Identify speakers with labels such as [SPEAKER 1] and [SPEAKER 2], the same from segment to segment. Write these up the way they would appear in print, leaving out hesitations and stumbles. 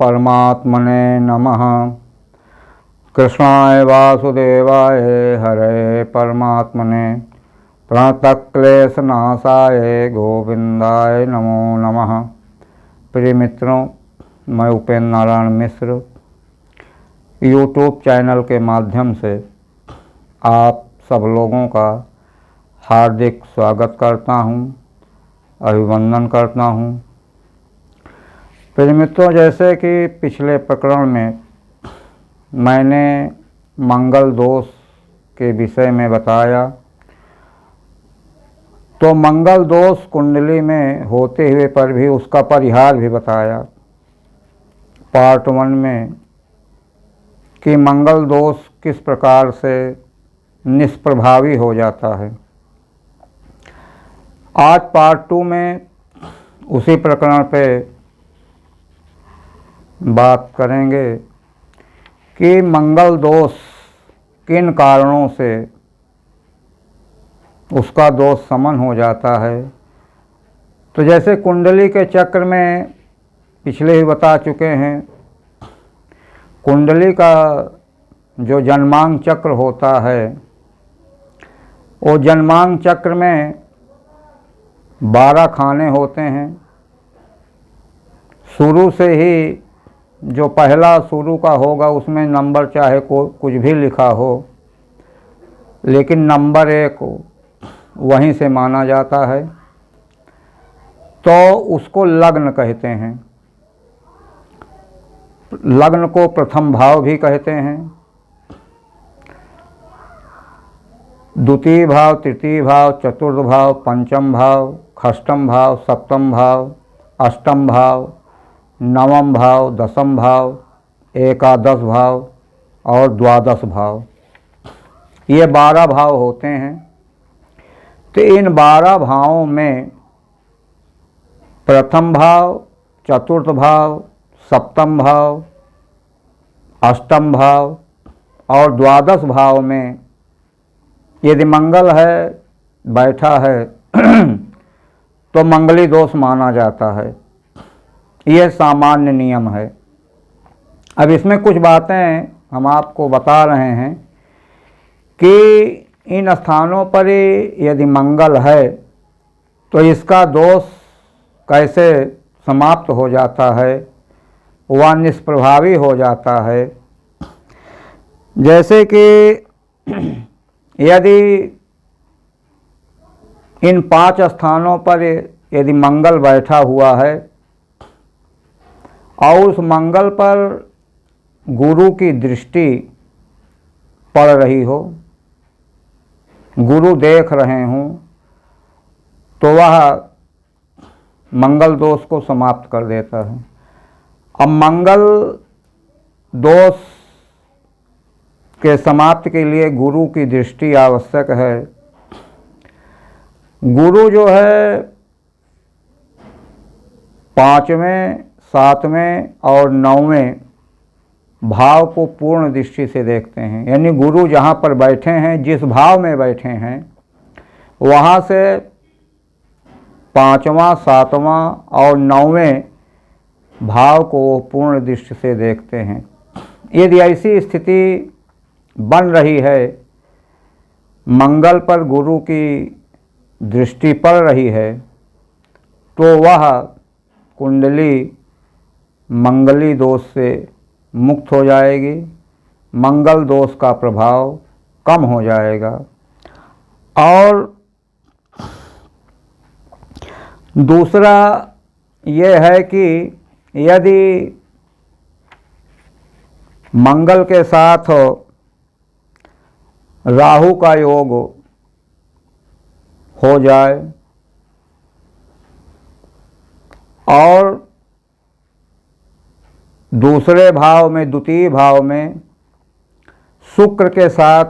[SPEAKER 1] परमात्मने नमः। कृष्णाय वासुदेवाय हरे परमात्मने प्रणतक्लेशनाशाय गोविंदाय नमो नमः। प्रिय मित्रों, मैं उपेंद्र नारायण मिश्र यूट्यूब चैनल के माध्यम से आप सब लोगों का हार्दिक स्वागत करता हूं, अभिवंदन करता हूं। प्रिय मित्रों, जैसे कि पिछले प्रकरण में मैंने मंगल दोष के विषय में बताया, तो मंगल दोष कुंडली में होते हुए पर भी उसका परिहार भी बताया पार्ट 1 में कि मंगल दोष किस प्रकार से निष्प्रभावी हो जाता है। आज पार्ट 2 में उसी प्रकरण पे बात करेंगे कि मंगल दोष किन कारणों से उसका दोष समन हो जाता है। तो जैसे कुंडली के चक्र में पिछले ही बता चुके हैं, कुंडली का जो जन्मांग चक्र होता है, वो जन्मांग चक्र में 12 खाने होते हैं। शुरू से ही जो पहला शुरू का होगा उसमें नंबर चाहे कुछ भी लिखा हो, लेकिन नंबर 1 वहीं से माना जाता है, तो उसको लग्न कहते हैं। लग्न को प्रथम भाव भी कहते हैं। द्वितीय भाव, तृतीय भाव, चतुर्थ भाव, पंचम भाव, षष्ठम भाव, सप्तम भाव, अष्टम भाव, नवम भाव, दसम भाव, एकादश भाव और द्वादश भाव, ये 12 भाव होते हैं। तो इन 12 भावों में प्रथम भाव, चतुर्थ भाव, सप्तम भाव, अष्टम भाव और द्वादश भाव में यदि मंगल है, बैठा है तो मंगली दोष माना जाता है। यह सामान्य नियम है। अब इसमें कुछ बातें हम आपको बता रहे हैं कि इन स्थानों पर यदि मंगल है तो इसका दोष कैसे समाप्त हो जाता है, वह निष्प्रभावी हो जाता है। जैसे कि यदि इन 5 स्थानों पर यदि मंगल बैठा हुआ है और उस मंगल पर गुरु की दृष्टि पड़ रही हो, गुरु देख रहे हों, तो वह मंगल दोष को समाप्त कर देता है। अब मंगल दोष के समाप्ति के लिए गुरु की दृष्टि आवश्यक है। गुरु जो है 5वें, 7वें और 9वें भाव को पूर्ण दृष्टि से देखते हैं। यानी गुरु जहाँ पर बैठे हैं, जिस भाव में बैठे हैं, वहाँ से 5वां, 7वां और 9वें भाव को पूर्ण दृष्टि से देखते हैं। यदि ऐसी स्थिति बन रही है, मंगल पर गुरु की दृष्टि पड़ रही है, तो वह कुंडली मंगली दोष से मुक्त हो जाएगी, मंगल दोष का प्रभाव कम हो जाएगा। और दूसरा यह है कि यदि मंगल के साथ राहु का योग हो जाए और दूसरे भाव में, द्वितीय भाव में शुक्र के साथ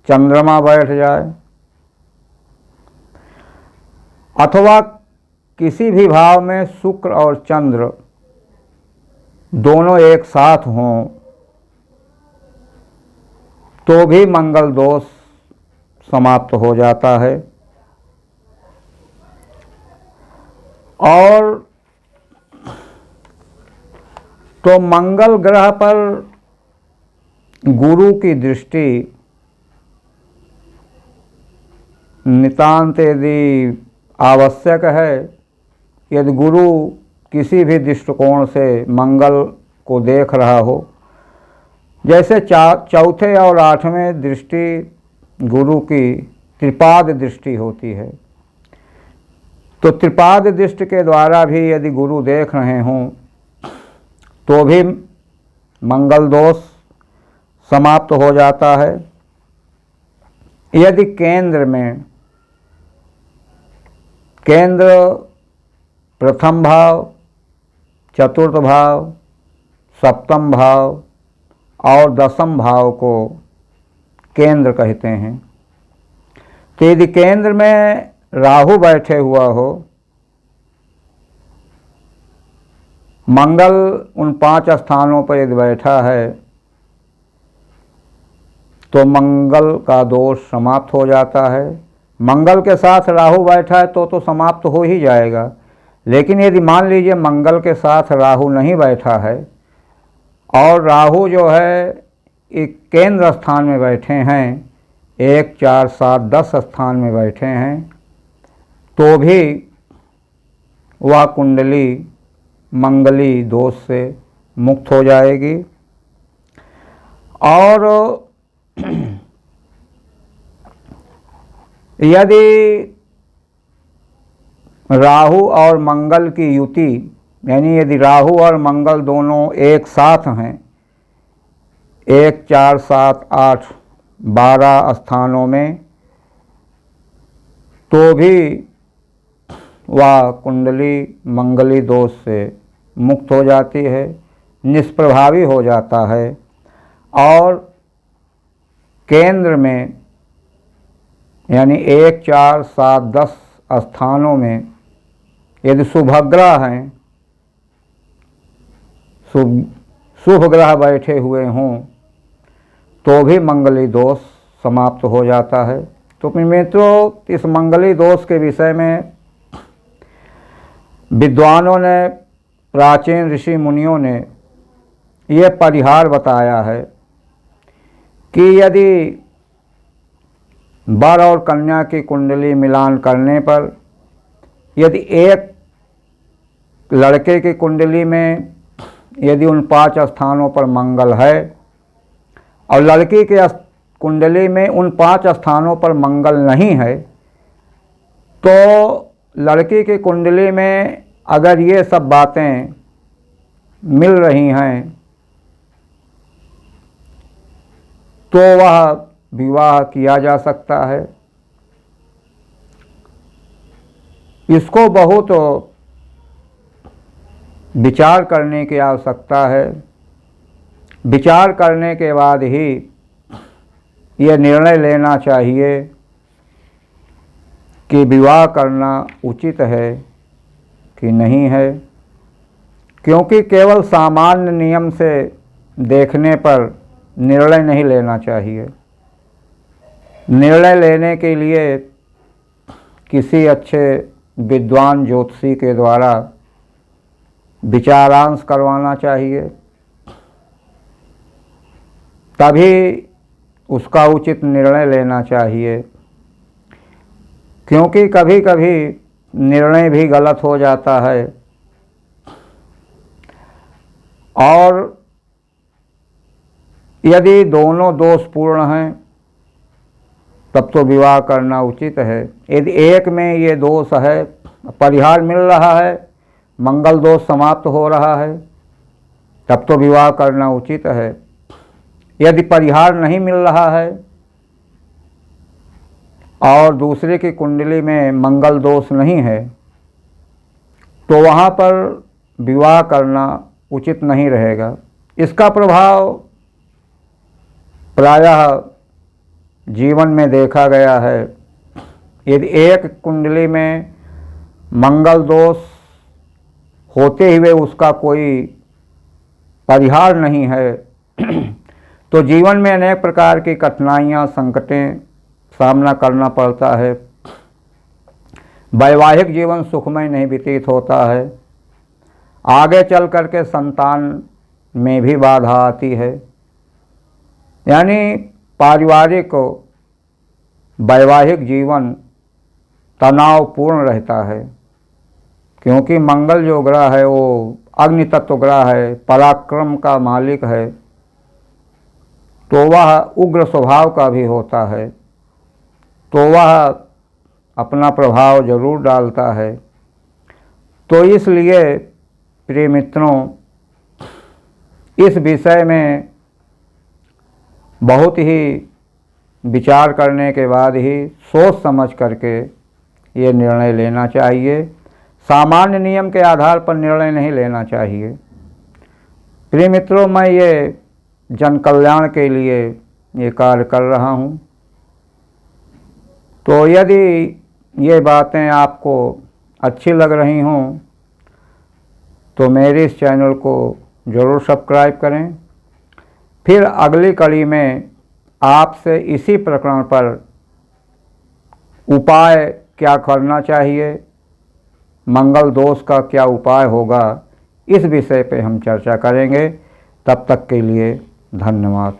[SPEAKER 1] चंद्रमा बैठ जाए, अथवा किसी भी भाव में शुक्र और चंद्र दोनों एक साथ हों, तो भी मंगल दोष समाप्त हो जाता है। और तो मंगल ग्रह पर गुरु की दृष्टि नितांत यदि आवश्यक है, यदि गुरु किसी भी दृष्टिकोण से मंगल को देख रहा हो, जैसे चौथे और आठवें दृष्टि गुरु की त्रिपाद दृष्टि होती है, तो त्रिपाद दृष्टि के द्वारा भी यदि गुरु देख रहे हों तो भी मंगल दोष समाप्त हो जाता है। यदि केंद्र प्रथम भाव, चतुर्थ भाव, सप्तम भाव और दसम भाव को केंद्र कहते हैं, तो यदि केंद्र में राहु बैठे हुआ हो, मंगल उन 5 स्थानों पर यदि बैठा है, तो मंगल का दोष समाप्त हो जाता है। मंगल के साथ राहु बैठा है तो समाप्त हो ही जाएगा। लेकिन यदि मान लीजिए मंगल के साथ राहु नहीं बैठा है और राहु जो है एक केंद्र स्थान में बैठे हैं, 1, 4, 7, 10 स्थान में बैठे हैं, तो भी वह कुंडली मंगली दोष से मुक्त हो जाएगी। और यदि राहु और मंगल की युति, यानी यदि राहु और मंगल दोनों एक साथ हैं, 1, 4, 7, 8, 12 स्थानों में, तो भी वह कुंडली मंगली दोष से मुक्त हो जाती है, निष्प्रभावी हो जाता है। और केंद्र में यानी 1, 4, 7, 10 स्थानों में यदि शुभग्रह हैं, शुभ ग्रह बैठे हुए हों, तो भी मंगली दोष समाप्त हो जाता है। तो मित्रों, इस मंगली दोष के विषय में विद्वानों ने, प्राचीन ऋषि मुनियों ने ये परिहार बताया है कि यदि वर और कन्या की कुंडली मिलान करने पर यदि एक लड़के की कुंडली में यदि उन 5 स्थानों पर मंगल है और लड़की के कुंडली में उन 5 स्थानों पर मंगल नहीं है, तो लड़की की कुंडली में अगर ये सब बातें मिल रही हैं तो वह विवाह किया जा सकता है। इसको बहुत विचार करने की आवश्यकता है। विचार करने के बाद ही ये निर्णय लेना चाहिए कि विवाह करना उचित है कि नहीं है, क्योंकि केवल सामान्य नियम से देखने पर निर्णय नहीं लेना चाहिए। निर्णय लेने के लिए किसी अच्छे विद्वान ज्योतिषी के द्वारा विचारांश करवाना चाहिए, तभी उसका उचित निर्णय लेना चाहिए। क्योंकि कभी कभी निर्णय भी गलत हो जाता है और यदि दोनों दोषपूर्ण हैं तब तो विवाह करना उचित है। यदि एक में ये दोष है, परिहार मिल रहा है, मंगल दोष समाप्त हो रहा है, तब तो विवाह करना उचित है। यदि परिहार नहीं मिल रहा है और दूसरे की कुंडली में मंगल दोष नहीं है, तो वहाँ पर विवाह करना उचित नहीं रहेगा। इसका प्रभाव प्रायः जीवन में देखा गया है। यदि एक कुंडली में मंगल दोष होते हुए उसका कोई परिहार नहीं है तो जीवन में अनेक प्रकार की कठिनाइयाँ, संकटें सामना करना पड़ता है। वैवाहिक जीवन सुखमय नहीं व्यतीत होता है। आगे चल कर के संतान में भी बाधा आती है। यानी पारिवारिक वैवाहिक जीवन तनावपूर्ण रहता है, क्योंकि मंगल जो ग्रह है वो अग्नि तत्व ग्रह है, पराक्रम का मालिक है, तो वह उग्र स्वभाव का भी होता है, तो वह अपना प्रभाव जरूर डालता है। तो इसलिए प्रिय मित्रों, इस विषय में बहुत ही विचार करने के बाद ही सोच समझ करके ये निर्णय लेना चाहिए। सामान्य नियम के आधार पर निर्णय नहीं लेना चाहिए। प्रिय मित्रों, मैं ये जन कल्याण के लिए ये कार्य कर रहा हूँ। तो यदि ये बातें आपको अच्छी लग रही हों तो मेरे इस चैनल को ज़रूर सब्सक्राइब करें। फिर अगली कड़ी में आपसे इसी प्रकरण पर उपाय क्या करना चाहिए, मंगल दोष का क्या उपाय होगा, इस विषय पे हम चर्चा करेंगे। तब तक के लिए धन्यवाद।